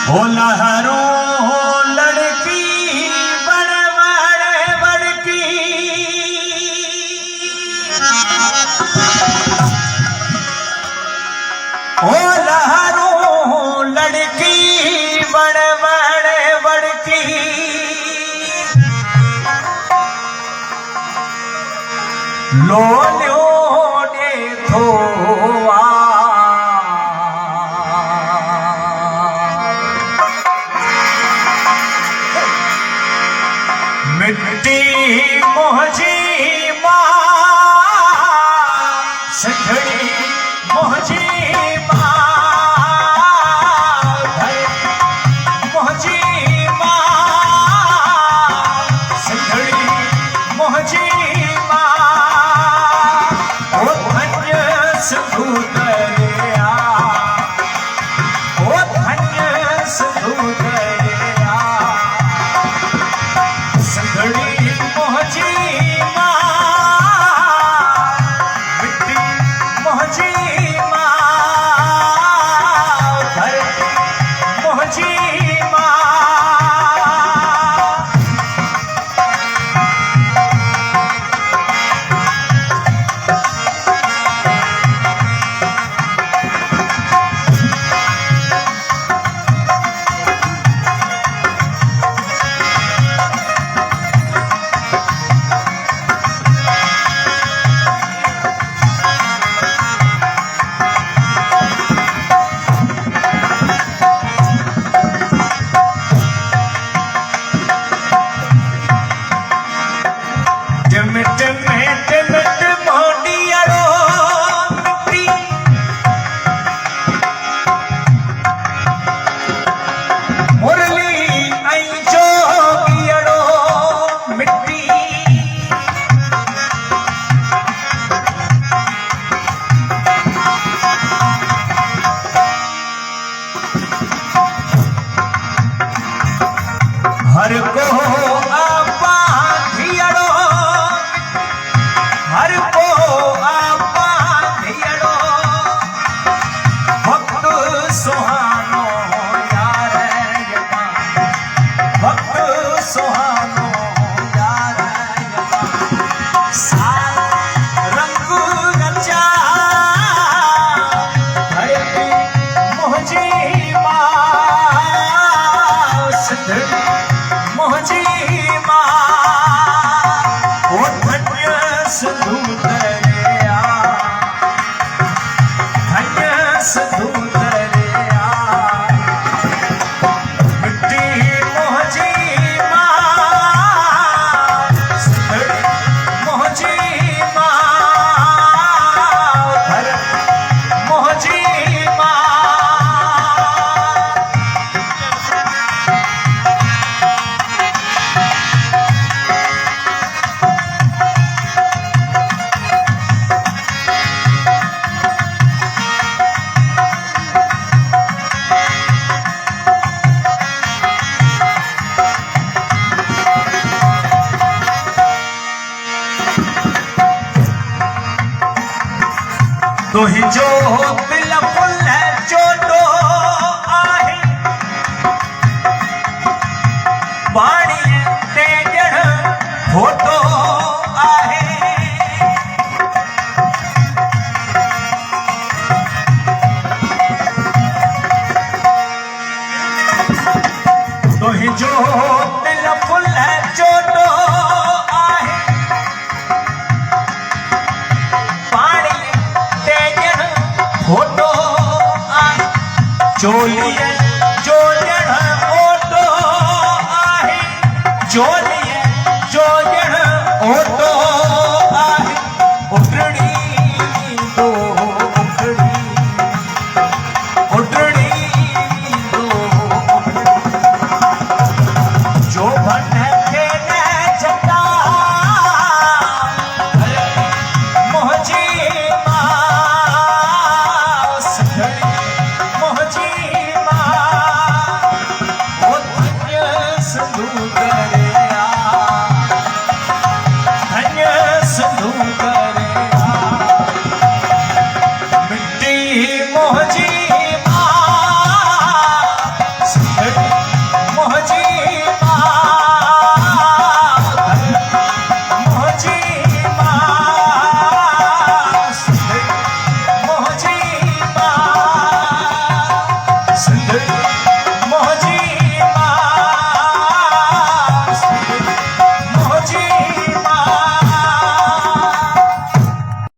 हो लहरों लड़की बड़ बड़ बड़की हो लहरों लड़की बड़ बड़ बड़की लो लो दे थोवा मिट्टी मोहजी माँ सखड़ी मोहजी माँ मोहजी माँ सखड़ी मोहजी माँ ओ धन्य सिंधु दरिया ओ धन्य सिंधु दरिया सखड़ी मोहजी माँ मिट्टी मोहजी माँ धरती मोहजी माँ टिमट में टिमट मोडियड़ो मिट्टी मुरली ऐं जोगियड़ो मिट्टी हर को आपा धियड़ो हर को आपा धियड़ो भक्त सुहानो यार यमा भक्त सुहानो यार यमा साल रंग रचा धरती मोहजी माँ सिंधड़ी मोहजी माँ ओ धन्य सिंधु दरिया धन्य सिंधु दरिया मिट्टी मोहजी माँ सिंधड़ी मोहजी माँ धरती मोहजी माँ तुहिंजो बिल्कुल चोटो आहे पाणी ते ॼण फोटो आहे तुहिंजो बिल्कुल चोटो आहे फोटो आहे चोलिए चोजण ओटो आहे चोलिए चोजण ओटो आहे उटड़ी दो उटड़ी उटड़ी दो जो भन के न जटा मोहजी मोहजी माँ ओ धन्य सिंधु दरिया धन्य सिंधु दरिया मिट्टी मोहजी